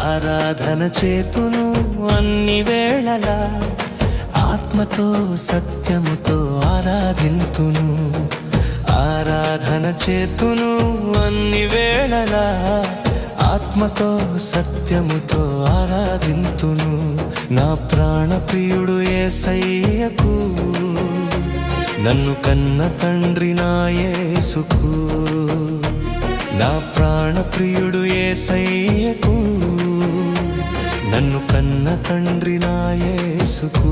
ఆరాధన చేతును అన్ని వేళలా, ఆత్మతో సత్యముతో ఆరాధింతును. ఆరాధన చేతును అన్ని వేళలా, ఆత్మతో సత్యముతో ఆరాధింతును. నా ప్రాణ ప్రియుడు యేసయ్యకు, నన్ను కన్న తండ్రి నా యేసుకు. నా ప్రాణ ప్రియుడు యేసయ్యకు, నన్ను కన్న తండ్రి నా యేసుకు.